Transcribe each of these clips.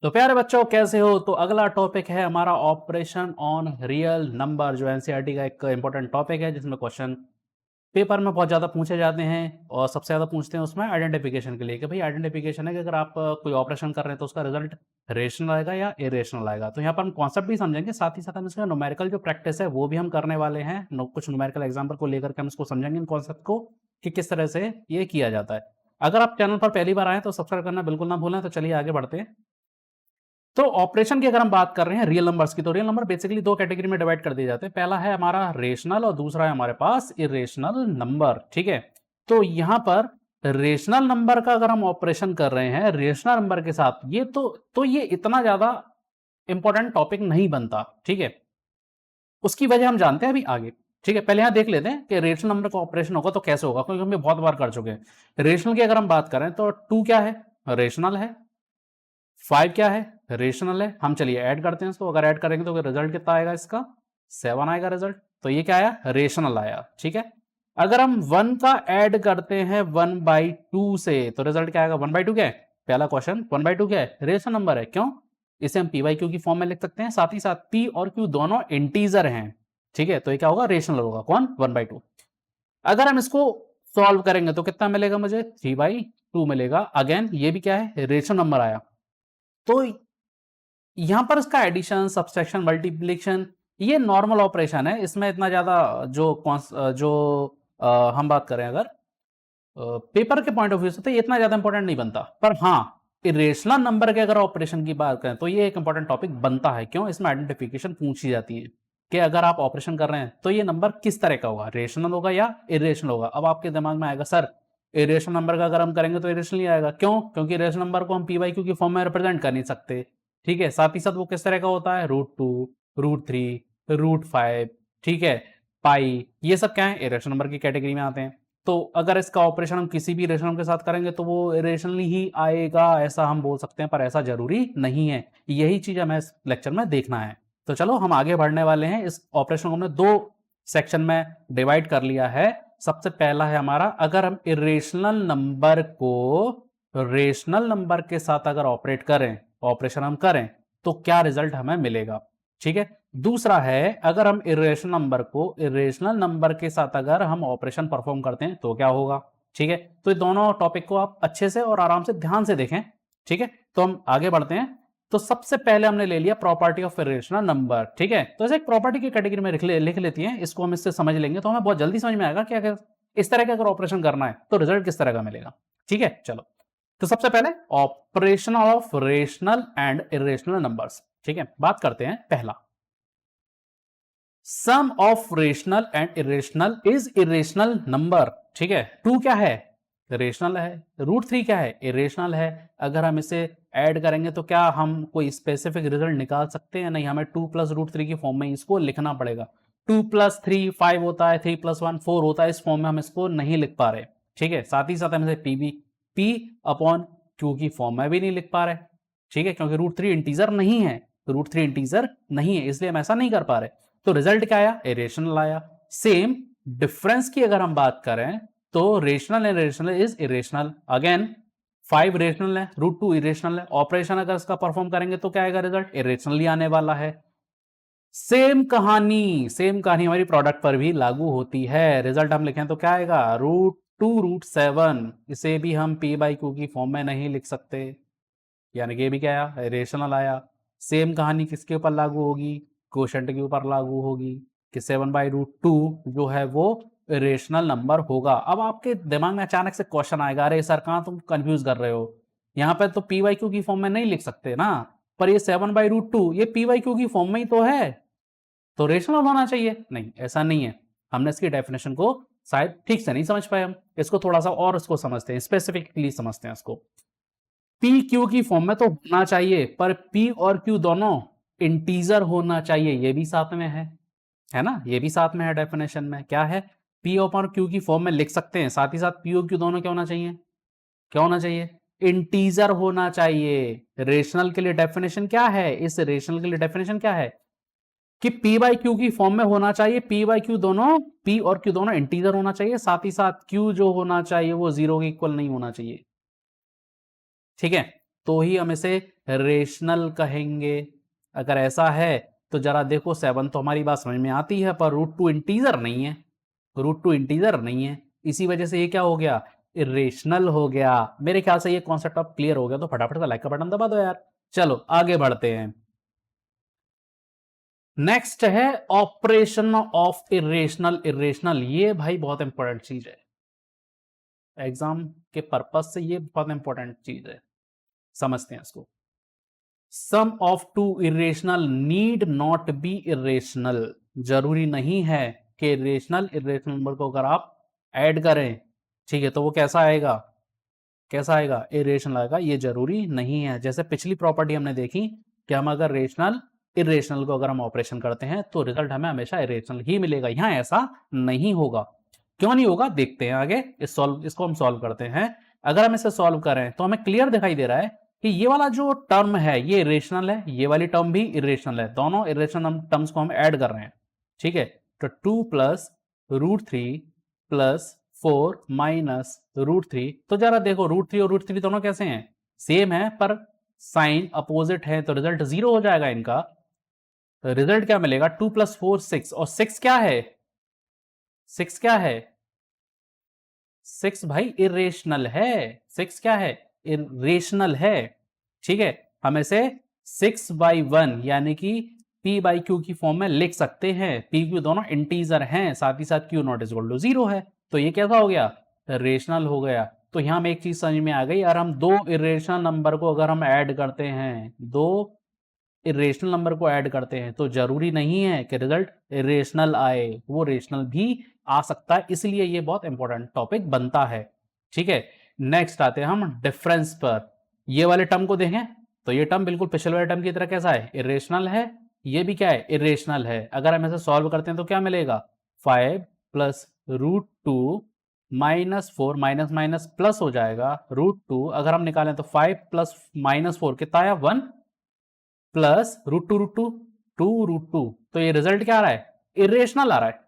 तो प्यारे बच्चों कैसे हो। तो अगला टॉपिक है हमारा ऑपरेशन ऑन रियल नंबर, जो एनसीईआरटी का एक इंपॉर्टेंट टॉपिक है जिसमें क्वेश्चन पेपर में बहुत ज़्यादा पूछे जाते हैं और सबसे ज़्यादा पूछते हैं उसमें आइडेंटिफिकेशन के लिए कि भाई आइडेंटिफिकेशन है कि अगर आप कोई ऑपरेशन कर रहे हैं तो उसका रिजल्ट रेशनल आएगा या इरेशनल आएगा। तो यहाँ पर हम कॉन्सेप्ट भी समझेंगे, साथ ही साथ हम इसका न्यूमेरिकल जो प्रैक्टिस है वो भी हम करने वाले हैं। कुछ न्यूमेरिकल एग्जाम्पल को लेकर के हम इसको समझेंगे इन कॉन्सेप्ट को कि किस तरह से ये किया जाता है। अगर आप चैनल पर पहली बार आए तो सब्सक्राइब करना बिल्कुल ना भूलें। तो चलिए आगे बढ़ते हैं। तो ऑपरेशन की अगर हम बात कर रहे हैं रियल नंबर्स की, तो रियल नंबर बेसिकली दो कैटेगरी में डिवाइड कर दिए जाते हैं। पहला है हमारा रेशनल और दूसरा है हमारे पास इरेशनल नंबर। ठीक है, तो यहां पर रेशनल नंबर का अगर हम ऑपरेशन कर रहे हैं रेशनल नंबर के साथ, ये तो ये इतना ज्यादा इंपॉर्टेंट टॉपिक नहीं बनता। ठीक है, उसकी वजह हम जानते हैं अभी आगे। ठीक है, पहले यहां देख लेते हैं कि रेशनल नंबर का ऑपरेशन होगा तो कैसे होगा, क्योंकि हम ये बहुत बार कर चुके हैं। रेशनल की अगर हम बात करें तो 2 क्या है, रेशनल है। 5 क्या है, रेशनल है। हम चलिए ऐड करते हैं इसको, अगर ऐड करेंगे तो रिजल्ट कितना आएगा, इसका 7 आएगा रिजल्ट। तो ये क्या आया, रेशनल आया। ठीक है, अगर हम 1 का ऐड करते हैं 1/2 से तो रिजल्ट क्या आएगा, 1/2 क्या है, पहला क्वेश्चन 1/2 क्या है, रेशनल नंबर है। क्यों, इसे हम पी बाई क्यू की फॉर्म में लिख सकते हैं, साथ ही साथ पी और क्यू दोनों इंटीजर हैं। ठीक है, तो ये क्या होगा, रेशनल होगा। कौन, 1/2। अगर हम इसको सॉल्व करेंगे तो कितना मिलेगा मुझे, 3/2 मिलेगा। अगेन ये भी क्या है, रेशनल नंबर आया। तो यहां पर इसका एडिशन, सब्सट्रैक्शन, मल्टीप्लिकेशन ये नॉर्मल ऑपरेशन है, इसमें इतना ज्यादा जो हम बात करें अगर पेपर के पॉइंट ऑफ व्यू से तो ये इतना ज्यादा इंपॉर्टेंट नहीं बनता। पर हाँ, इरेशनल नंबर के अगर ऑपरेशन की बात करें तो ये एक इंपॉर्टेंट टॉपिक बनता है। क्यों, इसमें आइडेंटिफिकेशन पूछी जाती है कि अगर आप ऑपरेशन कर रहे हैं तो ये नंबर किस तरह का होगा, रेशनल होगा या इरेशनल होगा। अब आपके दिमाग में आएगा सर इरेशनल नंबर का अगर हम करेंगे तो इरेशनल ही आएगा। क्यों, क्योंकि इरेशनल नंबर को हम पी बाई क्यू की फॉर्म में रिप्रेजेंट कर नहीं सकते। ठीक है, साथ ही साथ वो किस तरह का होता है, √2, √3, √5। ठीक है, पाई, ये सब क्या है, इरेशनल नंबर की कैटेगरी में आते हैं। तो अगर इसका ऑपरेशन हम किसी भी रेशनल के साथ करेंगे तो वो रेशनली ही आएगा, ऐसा हम बोल सकते हैं, पर ऐसा जरूरी नहीं है। यही चीज हमें इस लेक्चर में देखना है। तो चलो हम आगे बढ़ने वाले हैं। इस ऑपरेशन को हमने 2 सेक्शन में डिवाइड कर लिया है। सबसे पहला है हमारा, अगर हम इरेशनल नंबर को रेशनल नंबर के साथ अगर ऑपरेट करें, ऑपरेशन हम करें तो क्या रिजल्ट हमें मिलेगा। ठीक है, दूसरा है अगर हम इरेशनल नंबर को इरेशनल नंबर के साथ अगर हम ऑपरेशन परफॉर्म करते हैं तो क्या होगा। ठीक है, तो ये दोनों टॉपिक को आप अच्छे से और आराम से ध्यान से देखें। ठीक है, तो हम आगे बढ़ते हैं। तो सबसे पहले हमने ले लिया प्रॉपर्टी ऑफ इरेशनल नंबर। ठीक है, तो ऐसे एक प्रॉपर्टी की कैटेगरी में लिख लेती है, इसको हम इससे समझ लेंगे तो हमें बहुत जल्दी समझ में आएगा कि अगर इस तरह का अगर ऑपरेशन करना है तो रिजल्ट किस तरह का मिलेगा। ठीक है, चलो। तो सबसे पहले operation of rational and irrational numbers. ठीक है, बात करते हैं पहला, sum of rational and irrational is irrational number. ठीक है, 2 क्या है, रेशनल है। √3 क्या है, इरेशनल है। अगर हम इसे ऐड करेंगे तो क्या हम कोई स्पेसिफिक रिजल्ट निकाल सकते हैं, नहीं, हमें 2 + √3 की फॉर्म में इसको लिखना पड़ेगा। 2 + 3 5 होता है, 3 + 1 4 होता है, इस फॉर्म में हम इसको नहीं लिख पा रहे। ठीक है, साथ ही साथ हम इसे P/Q की फॉर्म में भी नहीं लिख पा रहे। ठीक है, क्योंकि √3 इंटीजर नहीं है, √3 इंटीजर नहीं है, इसलिए हम ऐसा नहीं कर पा रहे। तो रिजल्ट क्या आया, इरेशनल आया। सेम डिफरेंस की अगर हम बात करें तो rational and irrational is irrational. Again 5 rational है, √2 इरेशनल है। ऑपरेशन अगर इसका परफॉर्म करेंगे तो क्या आएगा, रिजल्ट इरेशनली आने वाला है। सेम कहानी हमारी प्रोडक्ट पर भी लागू होती है। रिजल्ट हम लिखें तो क्या आएगा, √2 √7। इसे भी हम P/Q की फॉर्म में नहीं लिख सकते, यानी कि भी क्या आया, रेशनल आया। सेम कहानी किसके ऊपर लागू होगी, क्वोशंट के ऊपर लागू होगी कि 7/√2 जो है वो रेशनल नंबर होगा। अब आपके दिमाग में अचानक से क्वेश्चन आएगा, अरे सर कहाँ तुम कंफ्यूज कर रहे हो, यहाँ पे तो P/Q की फॉर्म में नहीं लिख सकते ना, पर ये 7/√2 ये P/Q की फॉर्म में ही तो है, तो रेशनल होना चाहिए। नहीं, ऐसा नहीं है। हमने इसकी डेफिनेशन को शायद ठीक से नहीं समझ पाए। हम इसको थोड़ा सा और इसको समझते हैं, स्पेसिफिकली समझते हैं इसको। पी क्यू की फॉर्म में तो होना चाहिए, पर पी और क्यू दोनों इंटीजर होना चाहिए, ये भी साथ में है ना, ये भी साथ में है डेफिनेशन में। क्या है, पी और क्यू की फॉर्म में लिख सकते हैं, साथ ही साथ पी और क्यू दोनों क्या होना चाहिए, क्या होना चाहिए, इंटीजर होना चाहिए। रेशनल के लिए डेफिनेशन क्या है, इस रेशनल के लिए डेफिनेशन क्या है कि P/Q की फॉर्म में होना चाहिए, P/Q दोनों, P और Q दोनों इंटीजर होना चाहिए, साथ ही साथ Q जो होना चाहिए वो 0 के इक्वल नहीं होना चाहिए। ठीक है, तो ही हम इसे रेशनल कहेंगे। अगर ऐसा है तो जरा देखो 7 तो हमारी बात समझ में आती है, पर √2 इंटीजर नहीं है, √2 इंटीजर नहीं है, इसी वजह से ये क्या हो गया, इरेशनल हो गया। मेरे ख्याल से ये कॉन्सेप्ट अब क्लियर हो गया, तो फटाफट से लाइक का बटन दबा दो यार। चलो आगे बढ़ते हैं। नेक्स्ट है ऑपरेशन ऑफ इरेशनल। इरेशनल ये भाई बहुत इंपॉर्टेंट चीज है, एग्जाम के पर्पज से ये बहुत इंपॉर्टेंट चीज है, समझते हैं इसको। Sum of two irrational need not be irrational. जरूरी नहीं है कि इरेशनल नंबर को अगर आप ऐड करें, ठीक है, तो वो कैसा आएगा, कैसा आएगा, इरेशनल आएगा। ये जरूरी नहीं है। जैसे पिछली प्रॉपर्टी हमने देखी कि हम अगर रेशनल इरेशनल को अगर हम ऑपरेशन करते हैं तो रिजल्ट हमें हमेशा इरेशनल ही मिलेगा। यहां ऐसा नहीं होगा। क्यों नहीं होगा, देखते हैं आगे। इसको हम सॉल्व करते हैं। अगर हम इसे सॉल्व करें तो हमें क्लियर दिखाई दे रहा है कि ये वाला जो टर्म है ये इरेशनल है, ये वाली टर्म भी इरेशनल है। दोनों इरेशनल टर्म्स को हम ऐड कर रहे हैं, ठीक है। तो 2 प्लस √3 प्लस 4 माइनस √3। तो जरा देखो √3 और √3 दोनों कैसे हैं, सेम है, पर साइन अपोजिट है, तो रिजल्ट 0 हो जाएगा इनका। तो रिजल्ट क्या मिलेगा, 2 प्लस 4 6, और 6 क्या है, 6 क्या है, 6 भाई इरेशनल है। 6 क्या है, इरेशनल है, ठीक है। हम इसे 6/1 यानी कि p/q की फॉर्म में लिख सकते हैं। p q दोनों इंटीजर हैं, साथ ही साथ q not is equal to 0 है, तो ये कैसा हो गया, रेशनल हो गया। तो यहां में एक चीज समझ में आ गई यार, हम दो इरेशनल नंबर को अगर हम ऐड करते हैं, दो इरेशनल नंबर को ऐड करते हैं, तो जरूरी नहीं है कि रिजल्ट इरेशनल आए, वो रेशनल भी आ सकता है। इसलिए ये बहुत इंपॉर्टेंट टॉपिक बनता है, ठीक है। नेक्स्ट आते हैं हम डिफरेंस पर। ये वाले टर्म को देखें तो ये टर्म बिल्कुल पिछले वाले टर्म की तरह कैसा है, इरेशनल है। ये भी क्या है, इरेशनल है। अगर हम इसे सॉल्व करते हैं तो क्या मिलेगा, 5 plus √2 minus 4, minus minus plus हो जाएगा √2। अगर हम निकालें तो 5 प्लस -4 कितना आया, 1 प्लस √2 2 तो ये रिजल्ट क्या आ रहा है, इरेशनल आ रहा है,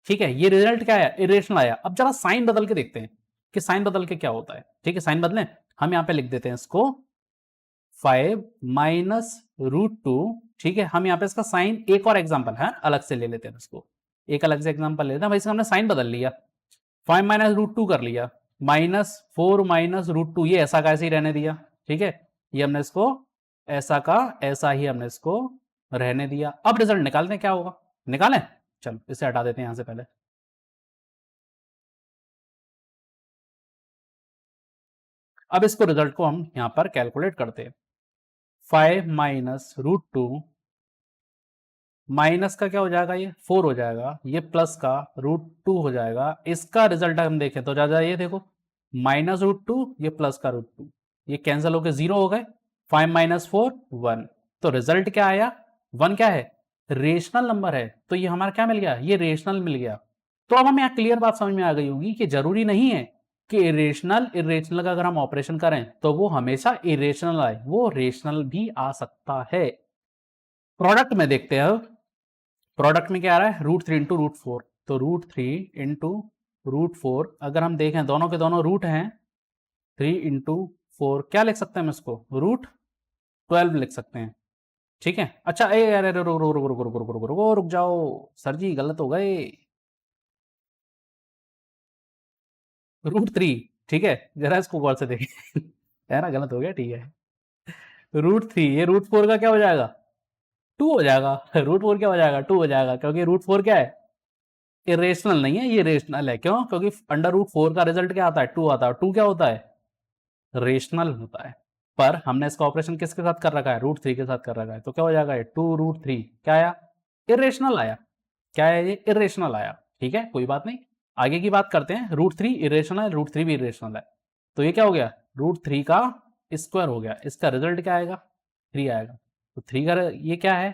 ठीक है। ये रिजल्ट क्या आया, इरेशनल आया। अब जरा साइन बदल के देखते हैं कि साइन बदल के क्या होता है, ठीक है। साइन बदलें, हम यहां पे लिख देते हैं इसको 5 माइनस √2, ठीक है। हम यहां पे इसका साइन, एक और एग्जांपल है अलग से ले लेते हैं इसको, एक अलग से एग्जांपल लेते हैं भाई। इसका हमने साइन बदल लिया, 5 माइनस √2 कर लिया, -4 माइनस √2, ये ऐसा का ऐसे ही रहने दिया, ठीक है। ये हमने इसको ऐसा का ऐसा ही हमने इसको रहने दिया। अब रिजल्ट निकालते हैं, क्या होगा, निकालें। चलो इसे हटा देते हैं यहां से पहले। अब इसको रिजल्ट को हम यहां पर कैलकुलेट करते हैं। 5 माइनस √2 माइनस का क्या हो जाएगा, ये 4 हो जाएगा, ये प्लस का √2 हो जाएगा। इसका रिजल्ट हम देखें तो ज्यादा, ये देखो -√2, ये प्लस का √2, ये कैंसिल होकर 0 हो गए। 5 माइनस 4 1, तो रिजल्ट क्या आया, 1 क्या है, रेशनल नंबर है। तो ये हमारा क्या मिल गया, ये रेशनल मिल गया। तो अब हमें यहाँ क्लियर बात समझ में आ गई होगी कि जरूरी नहीं है कि इरेशनल का अगर हम ऑपरेशन करें तो वो हमेशा इरेशनल आए, वो रेशनल भी आ सकता है। प्रोडक्ट में देखते हैं, प्रोडक्ट में क्या आ रहा है, √3 इंटू √4, तो √3 इंटू √4 अगर हम देखें दोनों के दोनों रूट हैं, 3 इंटू 4 क्या लिख सकते हैं हम इसको, √12 लिख सकते हैं, ठीक है। अच्छा अरे रुक रुक रुक रुक रुक रुक रुक रुक रुक जाओ सर जी, गलत हो गए, √3, ठीक है। जरा इसको गौर से देखें है ना, गलत हो गया, ठीक है। √3, ये √4 का क्या हो जाएगा, 2 हो जाएगा। √4 क्या हो जाएगा, 2 हो जाएगा, क्योंकि √4 क्या है, इरेशनल नहीं है, ये रेशनल है। क्यों, क्योंकि √4 का रिजल्ट क्या आता है, 2 आता है। 2 क्या होता है, रेशनल होता है। पर हमने इसका ऑपरेशन किसके साथ कर रखा है, √3 के साथ कर रखा है, तो क्या हो जाएगा, ये 2√3 क्या आया, इरेशनल आया। क्या है, ये इरेशनल आया, ठीक है, कोई बात नहीं। आगे की बात करते हैं। √3 इरेशनल है, √3 भी इरेशनल है, तो ये क्या हो गया, √3 का स्क्वायर हो गया। इसका रिजल्ट क्या आएगा, 3 आएगा। तो 3 का ये क्या है,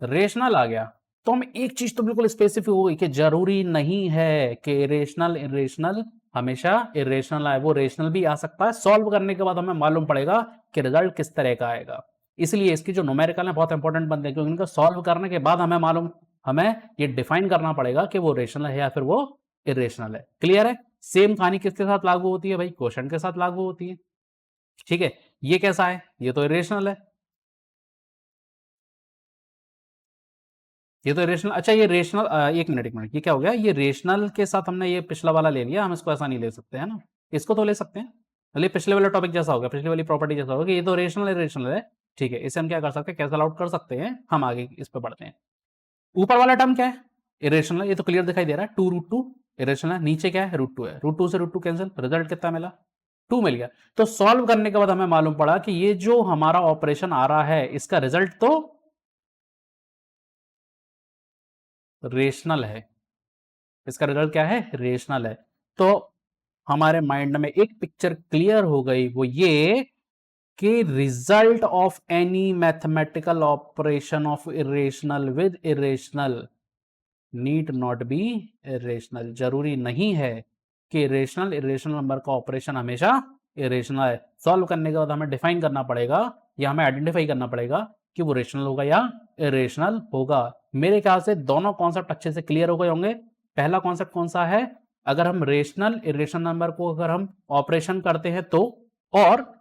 रेशनल आ गया। तो हम एक चीज तो बिल्कुल स्पेसिफिक हो गई कि जरूरी नहीं है कि रेशनल इरेशनल हमेशा इरेशनल आए, वो रेशनल भी आ सकता है। सॉल्व करने के बाद हमें मालूम पड़ेगा कि रिजल्ट किस तरह का आएगा। इसलिए इसकी जो न्यूमेरिकल है बहुत इंपॉर्टेंट बनते हैं, क्योंकि इनको सॉल्व करने के बाद हमें ये डिफाइन करना पड़ेगा कि वो रेशनल है या फिर वो इरेशनल है। क्लियर है। सेम कहानी किसके साथ लागू होती है भाई, क्वेश्चन के साथ लागू होती है। ठीक है, ये कैसा है, ये तो इरेशनल है, ये तो रेशनल। अच्छा ये रेशनल, एक मिनट, ये क्या हो गया, ये रेशनल के साथ हमने ये पिछला वाला ले लिया, हम इसको ऐसा नहीं ले सकते है ना, इसको तो ले सकते हैं, भले पिछले वाला टॉपिक जैसा होगा, पिछली वाली प्रॉपर्टी जैसा होगा, ये तो रेशनल है, ठीक है, इसे हम क्या कर सकते हैं, कैंसल आउट कर सकते हैं, हम आगे इस पर बढ़ते हैं। ऊपर वाला टर्म क्या है, इरेशनल, ये तो क्लियर दिखाई दे रहा है, 2√2 इरेशनल है, नीचे क्या है, √2 है, √2 से √2 कैंसिल, रिजल्ट कितना मिला, 2 मिल गया। तो सॉल्व करने के बाद हमें मालूम पड़ा कि ये जो हमारा ऑपरेशन आ रहा है इसका रिजल्ट तो रेशनल है, इसका रिजल्ट क्या है, रेशनल है। तो हमारे माइंड में एक पिक्चर क्लियर हो गई, वो ये कि result of any mathematical operation of irrational with irrational need not be irrational, जरूरी नहीं है कि इरेशनल इरेशनल नंबर का ऑपरेशन हमेशा इरेशनल है। सॉल्व करने के बाद हमें डिफाइन करना पड़ेगा या हमें आइडेंटिफाई करना पड़ेगा कि वो रेशनल होगा या इरेशनल होगा। मेरे ख्याल से दोनों कॉन्सेप्ट अच्छे से क्लियर हो गए होंगे। पहला कॉन्सेप्ट कौन सा है, अगर हम रेशनल इरेशनल नंबर को अगर हम ऑपरेशन करते हैं तो, और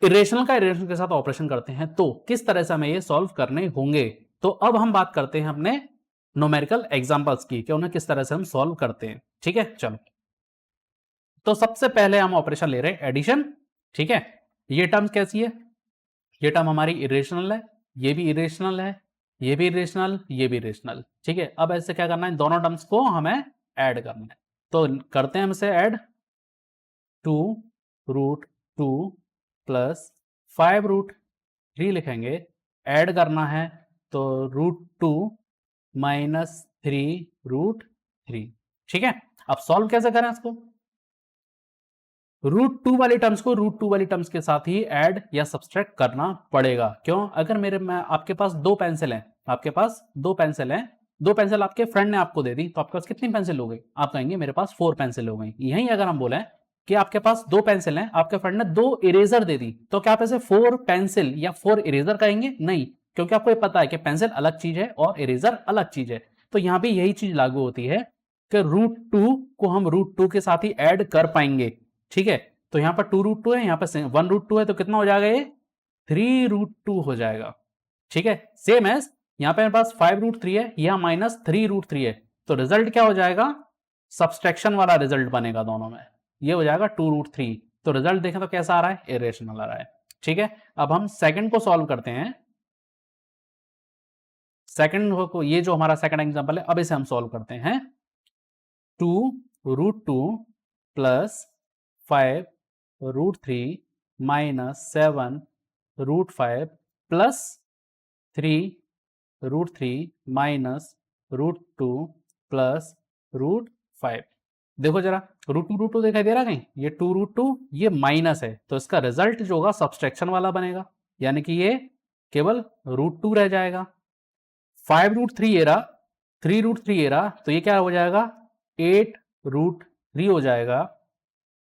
इरेशनल का इरेशनल के साथ ऑपरेशन करते हैं तो किस तरह से हमें ये सॉल्व करने होंगे। तो अब हम बात करते हैं अपने न्यूमेरिकल एग्जांपल्स की कि उन्हें किस तरह से हम सॉल्व करते हैं। ठीक है, चलो तो सबसे पहले हम ऑपरेशन ले रहे हैं एडिशन। ठीक है, ये टर्म कैसी है, ये टर्म हमारी इरेशनल है, ये भी इरेशनल है, ये भी इरेशनल, ये भी इरेशनल। ठीक है, अब ऐसे क्या करना है, दोनों टर्म्स को हमें ऐड करना है, तो करते हैं हम इसे ऐड, 2√2 प्लस 5√3 लिखेंगे, ऐड करना है तो √2 माइनस 3√3। ठीक है, अब सॉल्व कैसे करें इसको, √2 वाली टर्म्स को √2 वाली टर्म्स के साथ ही ऐड या सब्सट्रैक्ट करना पड़ेगा। क्यों, अगर मेरे में आपके पास दो पेंसिल हैं, आपके पास दो पेंसिल हैं, दो पेंसिल आपके फ्रेंड ने आपको दे दी, तो आपके पास कितनी पेंसिल हो गई, आप कहेंगे मेरे पास 4 पेंसिल हो गई। यहीं अगर हम बोले कि आपके पास दो पेंसिल हैं, आपके फ्रेंड ने दो इरेजर दे दी, तो क्या आप ऐसे 4 पेंसिल या 4 इरेजर कहेंगे, नहीं, क्योंकि आपको ये पता है कि पेंसिल अलग चीज है और इरेजर अलग चीज है। तो यहां भी यही चीज लागू होती है कि √2 को हम √2 के साथ ही ऐड कर पाएंगे। ठीक है, तो यहां पर 2√2 है, यहां पर 1√2 है, तो कितना हो जाएगा ये 3√2 हो जाएगा। ठीक है, सेम एज यहां पे मेरे पास 5√3 है, यहां -3√3 है, तो रिजल्ट क्या हो जाएगा, सब्सट्रैक्शन वाला रिजल्ट बनेगा दोनों में, ये हो जाएगा 2√3। तो रिजल्ट देखें तो कैसा आ रहा है, इरेशनल आ रहा है। ठीक है, अब हम सेकंड को सॉल्व करते हैं, सेकंड को, ये जो हमारा सेकंड एग्जांपल है, अब इसे हम सॉल्व करते हैं, 2√2 plus 5√3 minus 7√5 plus 3√3 minus √2 plus √5। देखो जरा, √2 दिखाई दे रहा है कहीं, ये 2√2 ये माइनस है, तो इसका रिजल्ट जो होगा सब्सट्रैक्शन वाला बनेगा, यानी कि ये केवल √2 रह जाएगा। 5√3 ये रहा, 3√3 ये रहा, तो ये क्या हो जाएगा, 8√3 हो जाएगा।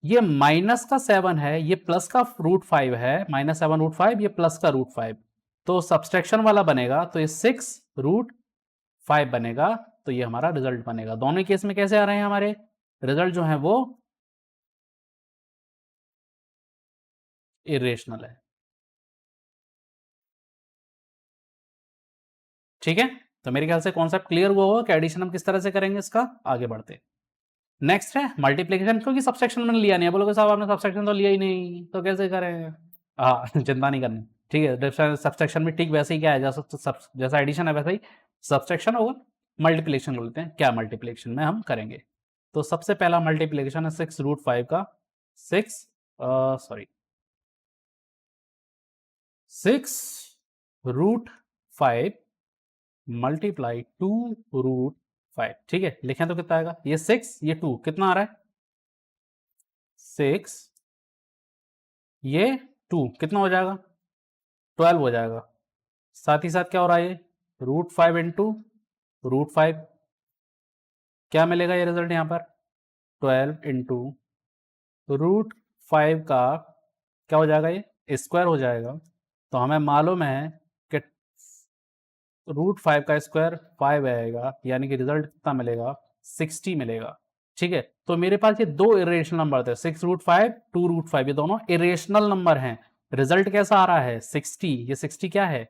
ये माइनस का 7 है, ये प्लस का √5 है, -7√5, ये प्लस का √5, तो सब्सट्रैक्शन वाला बनेगा, तो ये 6√5 बनेगा। तो ये हमारा रिजल्ट बनेगा। दोनों केस में कैसे आ रहे हैं हमारे रिजल्ट जो है वो इरेशनल है। ठीक है, तो मेरे ख्याल से कॉन्सेप्ट क्लियर हुआ होगा कि एडिशन हम किस तरह से करेंगे, इसका आगे बढ़ते। नेक्स्ट है मल्टीप्लीकेशन, क्योंकि सब्सट्रैक्शन मैंने लिया नहीं है, बोलोगे साहब आपने सब्सट्रैक्शन तो लिया ही नहीं, तो कैसे करें। हाँ चिंता नहीं करनी, ठीक है, सब्सट्रैक्शन में ठीक वैसे ही क्या है, जैसा एडिशन है वैसा ही सब्सट्रैक्शन होगा। मल्टीप्लीकेशन बोलते हैं, क्या मल्टीप्लीकेशन में हम करेंगे, तो सबसे पहला मल्टीप्लीकेशन है 6√5 का, 6√5 मल्टीप्लाई 2√5। ठीक है, लिखें तो कितना आएगा, ये 6 ये 2 कितना आ रहा है, 6 ये 2 कितना हो जाएगा, 12 हो जाएगा। साथ ही साथ क्या हो रहा है, ये √5 इंटू √5, क्या मिलेगा ये रिजल्ट यहाँ पर, 12 इंटू √5 का क्या हो जाएगा, ये स्क्वायर हो जाएगा। तो हमें मालूम है कि √5 का स्क्वायर 5 आएगा, यानी कि रिजल्ट कितना मिलेगा, 60 मिलेगा। ठीक है, तो मेरे पास ये दो इरेशनल नंबर थे, 6√5, 2√5, ये दोनों इरेशनल नंबर हैं। रिजल्ट कैसा आ रहा है? 60। ये 60 क्या है?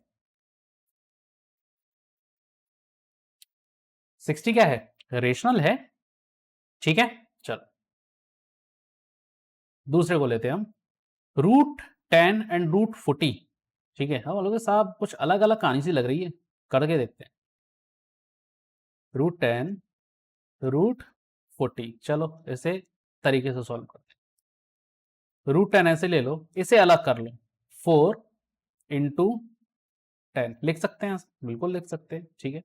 60 क्या है? रेशनल है। ठीक है, चलो दूसरे को लेते हैं हम, √10 एंड √40। ठीक है, हम बोलोगे साहब कुछ अलग अलग कहानी सी लग रही है, करके देखते हैं। √10, √40, चलो इसे तरीके से सॉल्व करते हैं। √10 ऐसे ले लो, इसे अलग कर लो, 4 इंटू 10 लिख सकते हैं, बिल्कुल लिख सकते हैं। ठीक है,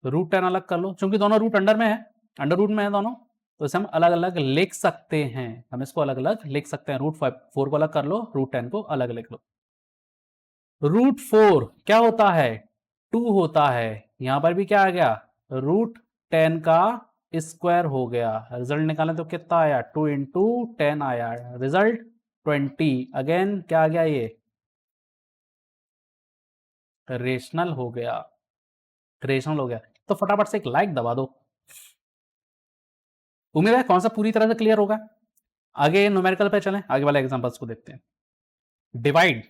√10 अलग कर लो, क्योंकि दोनों रूट अंडर में है, अंडर रूट में है दोनों, तो इसे हम अलग अलग लिख सकते हैं। हम इसको अलग अलग लिख सकते हैं। √4 को अलग कर लो, √10 को अलग लिख लो। √4 क्या होता है? 2 होता है। यहां पर भी क्या आ गया? √10 का स्क्वायर हो गया। रिजल्ट निकालें तो कितना आया? 2 इंटू 10 आया, रिजल्ट 20। अगेन क्या आ गया? ये रेशनल हो गया, रेशनल हो गया। तो फटाफट से एक लाइक दबा दो। उम्मीद है कॉन्सेप्ट पूरी तरह से क्लियर होगा। आगे न्यूमेरिकल पे चलें, आगे वाले एग्जांपल्स को देखते हैं। डिवाइड,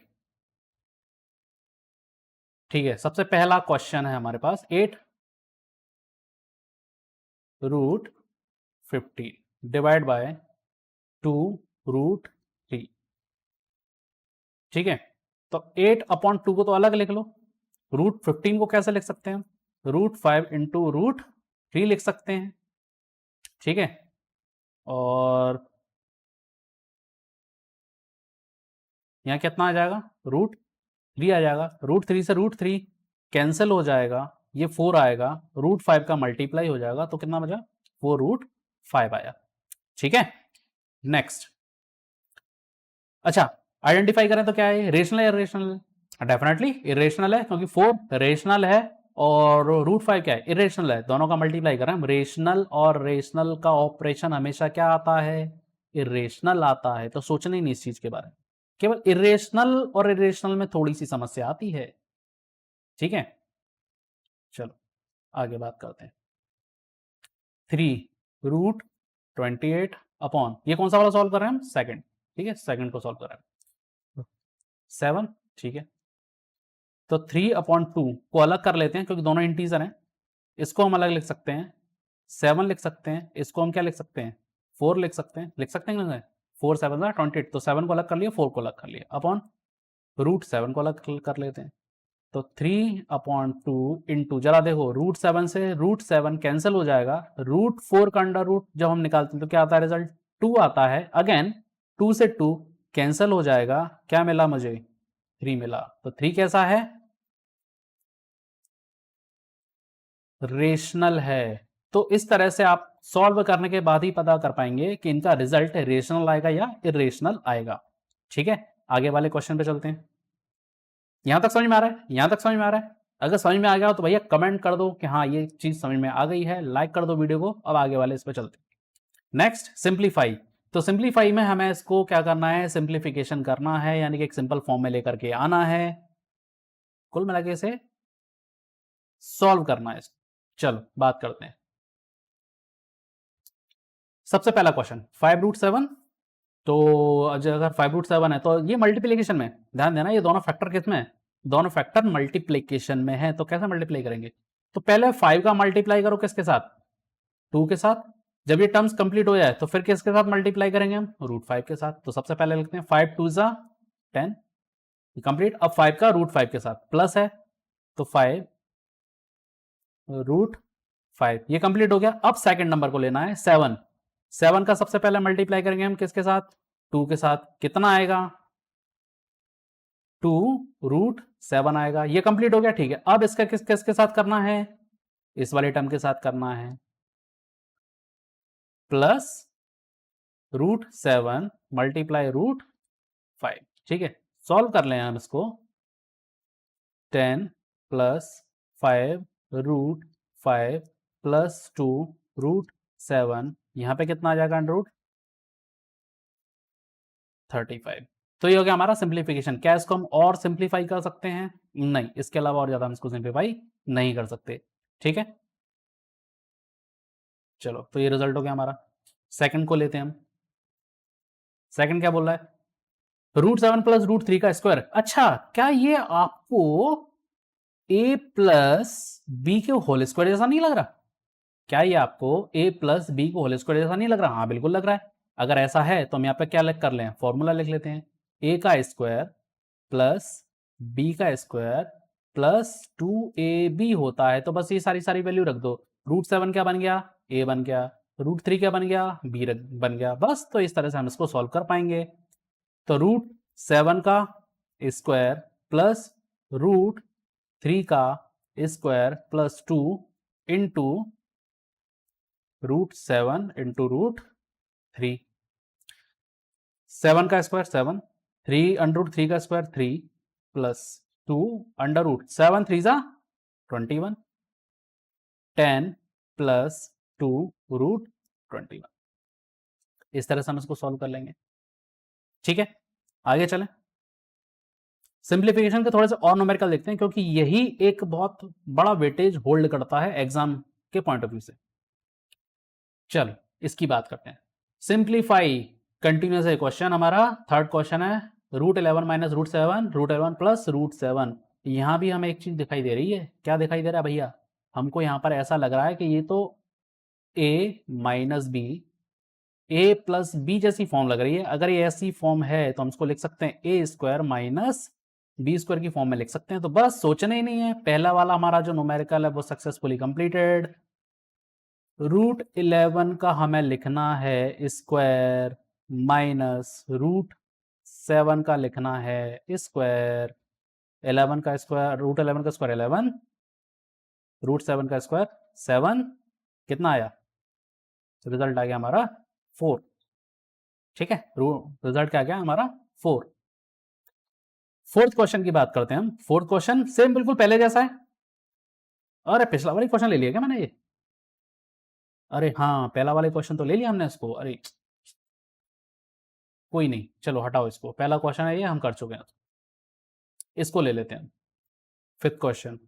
ठीक है, सबसे पहला क्वेश्चन है हमारे पास, 8√15 डिवाइड बाय 2√3। ठीक है, तो 8/2 को तो अलग लिख लो। √15 को कैसे लिख सकते हैं? √5 इंटू √3 लिख सकते हैं। ठीक है, और यहां कितना आ जाएगा? √3 आ जाएगा। √3 से √3 कैंसिल हो जाएगा, ये 4 आएगा, √5 का मल्टीप्लाई हो जाएगा, तो कितना बचा? 4√5 आया। ठीक है, नेक्स्ट। अच्छा, आइडेंटिफाई करें तो क्या है? रेशनल है इरेशनल? डेफिनेटली इरेशनल है, क्योंकि 4 रेशनल है और √5 क्या है? इरेशनल है। दोनों का मल्टीप्लाई करें हम, रेशनल और रेशनल का ऑपरेशन हमेशा क्या आता है? इरेशनल आता है। तो सोचना ही नहीं इस चीज के बारे में, केवल इरेशनल और इरेशनल में थोड़ी सी समस्या आती है। ठीक है, चलो आगे बात करते हैं। 3√28 अपॉन, ये कौन सा वाला सॉल्व कर रहे हैं हम? सेकंड। ठीक है, सेकंड को सॉल्व कर रहे हैं। 7, ठीक है, तो 3/2 को अलग कर लेते हैं, क्योंकि दोनों इंटीजर हैं। इसको हम अलग लिख सकते हैं, 7 लिख सकते हैं। इसको हम क्या लिख सकते हैं? 4 लिख सकते हैं। लिख सकते हैं, 4 7 28, तो 7 को अलग कर लिया, 4 को अलग कर लिया, अपॉन √7 को अलग कर लेते हैं। तो 3/2 इंटू, जरा देखो, √7 से √7 कैंसिल हो जाएगा, √4 का अंडर रूट जब हम निकालते हैं तो क्या आता है? रिजल्ट 2 आता है। अगेन 2 से 2 कैंसिल हो जाएगा, क्या मिला मुझे? 3 मिला। तो 3 कैसा है? रेशनल है। तो इस तरह से आप सॉल्व करने के बाद ही पता कर पाएंगे कि इनका रिजल्ट रेशनल आएगा या इरेशनल आएगा। ठीक है, आगे वाले क्वेश्चन पे चलते हैं। यहां तक समझ में आ रहा है? यहां तक समझ में आ रहा है? अगर समझ में आ गया हो तो भैया कमेंट कर दो कि हाँ ये चीज समझ में आ गई है, लाइक कर दो वीडियो को। अब आगे वाले इस पे चलते हैं। Next, simplify. तो सिंप्लीफाई में हमें इसको क्या करना है? सिंप्लीफिकेशन करना है, यानी कि एक सिंपल फॉर्म में लेकर के आना है, कुल मिला के इसे सॉल्व करना है। चलो बात करते हैं। सबसे पहला क्वेश्चन, 5√7। तो अगर 5√7 है तो ये मल्टीप्लीकेशन में, ध्यान देना, ये दोनों फैक्टर किस में है? दोनों फैक्टर मल्टीप्लीकेशन में है। तो कैसे मल्टीप्लाई करेंगे? तो पहले 5 का मल्टीप्लाई करो किसके साथ? 2 के साथ। जब ये टर्म्स कंप्लीट हो जाए तो फिर किसके साथ मल्टीप्लाई करेंगे हम? √5 के साथ। तो सबसे पहले लिखते हैं 5 2 जा 10, कंप्लीट। अब 5 का √5 के साथ प्लस है, तो 5√5, ये कंप्लीट हो गया। अब सेकंड नंबर को लेना है, 7। 7 का सबसे पहले मल्टीप्लाई करेंगे हम किसके साथ? 2 के साथ। कितना आएगा? 2√7 आएगा। ये कंप्लीट हो गया, ठीक है। अब इसका किसके साथ करना है? इस वाले टर्म के साथ करना है, प्लस √7 मल्टीप्लाई √5। ठीक है, सॉल्व कर लें हम इसको। 10 प्लस 5√5 प्लस 2√7, यहां पे कितना आ जाएगा? √35। तो ये हो गया हमारा सिंप्लीफिकेशन। क्या इसको हम और सिंप्लीफाई कर सकते हैं? नहीं, इसके अलावा और ज्यादा हम इसको सिंप्लीफाई नहीं कर सकते। ठीक है, चलो तो ये रिजल्ट हो गया हमारा। सेकंड को लेते हैं हम। सेकंड क्या बोल रहा है, √7 प्लस √3 का स्क्वायर। अच्छा, क्या ये आपको a प्लस बी के होल स्क्वायर जैसा नहीं लग रहा? क्या ये आपको a प्लस बी को होल स्क्वायर जैसा नहीं लग रहा? हाँ बिल्कुल लग रहा है। अगर ऐसा है तो हम यहाँ पे क्या लिख कर लें, फॉर्मूला लिख लेते हैं, a का स्क्वायर प्लस b का स्क्वायर प्लस 2ab होता है। तो बस ये सारी सारी वैल्यू रख दो। √7 क्या बन गया, a बन गया। √3 क्या बन गया, b बन गया। बस तो इस तरह से हम इसको सॉल्व कर पाएंगे। तो √7 का स्क्वायर प्लस √3 का स्क्वायर प्लस 2 इंटू √7 इंटू √3। 7 का स्क्वायर 7, 3 √3 का स्क्वायर 3 प्लस 2 √7 3 जा 21, 10 प्लस 2 √21। इस तरह से हम इसको सॉल्व कर लेंगे। ठीक है, आगे चलें। सिंप्लीफिकेशन के थोड़े से और न्यूमेरिकल देखते हैं, क्योंकि यही एक बहुत बड़ा वेटेज होल्ड करता है एग्जाम के पॉइंट ऑफ व्यू से। चलो इसकी बात करते हैं। सिंप्लीफाई कंटिन्यूस है क्वेश्चन हमारा। थर्ड क्वेश्चन है √11 माइनस √7, √11 प्लस √7। यहां भी हमें एक चीज दिखाई दे रही है। क्या दिखाई दे रहा है भैया, हमको यहां पर ऐसा लग रहा है कि ये तो a minus b, a plus b जैसी फॉर्म लग रही है। अगर ये ऐसी फॉर्म है तो हम इसको लिख सकते हैं ए स्क्वायर माइनस बी स्क्वायर की फॉर्म में लिख सकते हैं। तो बस सोचना ही नहीं है, पहला वाला हमारा जो न्यूमेरिकल है वो सक्सेसफुली कंप्लीटेड। √11 का हमें लिखना है स्क्वायर माइनस √7 का लिखना है स्क्वायर। 11 का स्क्वायर, √11 का स्क्वायर 11, √7 का स्क्वायर 7, कितना आया, रिजल्ट आ गया हमारा 4। ठीक है, रिजल्ट क्या आ गया हमारा 4। फोर्थ क्वेश्चन की बात करते हैं हम। फोर्थ क्वेश्चन सेम बिल्कुल पहले जैसा है। अरे पिछला वाला क्वेश्चन ले लिया क्या मैंने ये? अरे हाँ, पहला वाले क्वेश्चन तो ले लिया हमने इसको। अरे कोई नहीं, चलो हटाओ इसको। पहला क्वेश्चन है ये, हम कर चुके हैं। इसको ले लेते हैं, फिफ्थ क्वेश्चन।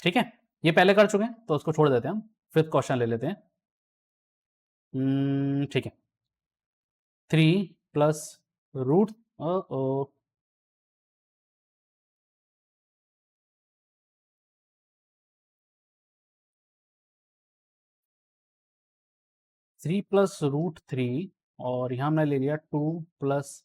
ठीक है, ये पहले कर चुके हैं तो उसको छोड़ देते हैं हम। फिफ्थ क्वेश्चन ले लेते हैं। ठीक है, 3 प्लस रूट ओ 3 प्लस √3 और यहाँ हमने ले लिया 2 प्लस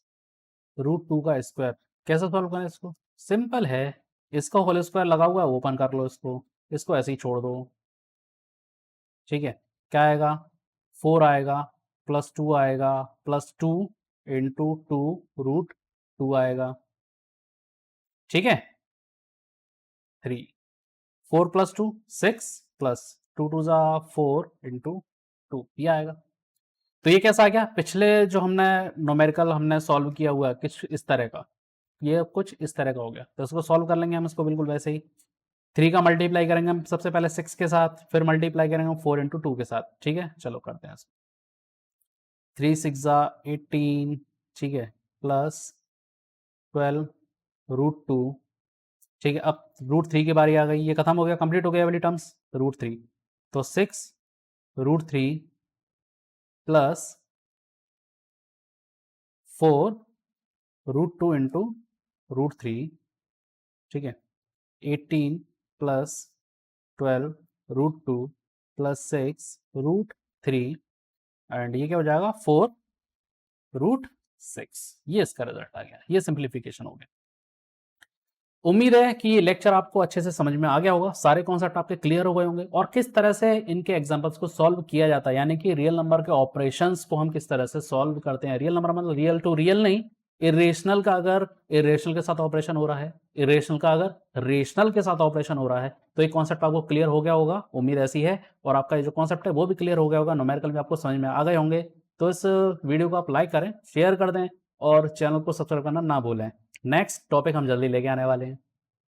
√2 का स्क्वायर। कैसे सॉल्व करें इसको? सिंपल है, इसका होल स्क्वायर लगा हुआ है, ओपन कर लो इसको ऐसे ही छोड़ दो। ठीक है, क्या आएगा, 4 आएगा प्लस 2 आएगा प्लस 2 इंटू 2 √2 आएगा। ठीक है, 3, 4 प्लस 2 6 प्लस 2 2 जा 4 इंटू 2, ये आएगा। तो ये कैसा आ गया, पिछले जो हमने न्यूमेरिकल हमने सॉल्व किया हुआ है कुछ इस तरह का, ये कुछ इस तरह का हो गया। तो इसको सॉल्व कर लेंगे हम इसको बिल्कुल वैसे ही। 3 का मल्टीप्लाई करेंगे हम सबसे पहले 6 के साथ, फिर मल्टीप्लाई करेंगे हम 4 इंटू 2 के साथ। ठीक है, चलो करते हैं इसको। 3 6 जा 18, ठीक है, प्लस 12 √2। ठीक है, अब √3 की बारी आ गई, ये खत्म हो गया, कंप्लीट हो गया वाली टर्म्स। √3 तो 6 √3 प्लस 4 √2 इंटू √3। ठीक है, 18 प्लस 12 √2 प्लस 6 √3 एंड ये क्या हो जाएगा 4 √6। ये इसका रिजल्ट आ गया, ये सिंप्लीफिकेशन हो गया। उम्मीद है कि ये लेक्चर आपको अच्छे से समझ में आ गया होगा, सारे कॉन्सेप्ट आपके क्लियर हो गए होंगे और किस तरह से इनके एग्जांपल्स को सॉल्व किया जाता है, यानी कि रियल नंबर के ऑपरेशंस को हम किस तरह से सॉल्व करते हैं। रियल नंबर मतलब रियल टू रियल नहीं, इरेशनल का अगर इरेशनल के साथ ऑपरेशन हो रहा है, इरेशनल का अगर रेशनल के साथ ऑपरेशन हो रहा है, तो ये कॉन्सेप्ट आपको क्लियर हो गया होगा, उम्मीद ऐसी है। और आपका ये जो कॉन्सेप्ट है वो भी क्लियर हो गया होगा, न्यूमेरिकल में आपको समझ में आ गए होंगे। तो इस वीडियो को आप लाइक करें, शेयर कर दें और चैनल को सब्सक्राइब करना ना भूलें। नेक्स्ट टॉपिक हम जल्दी लेके आने वाले हैं।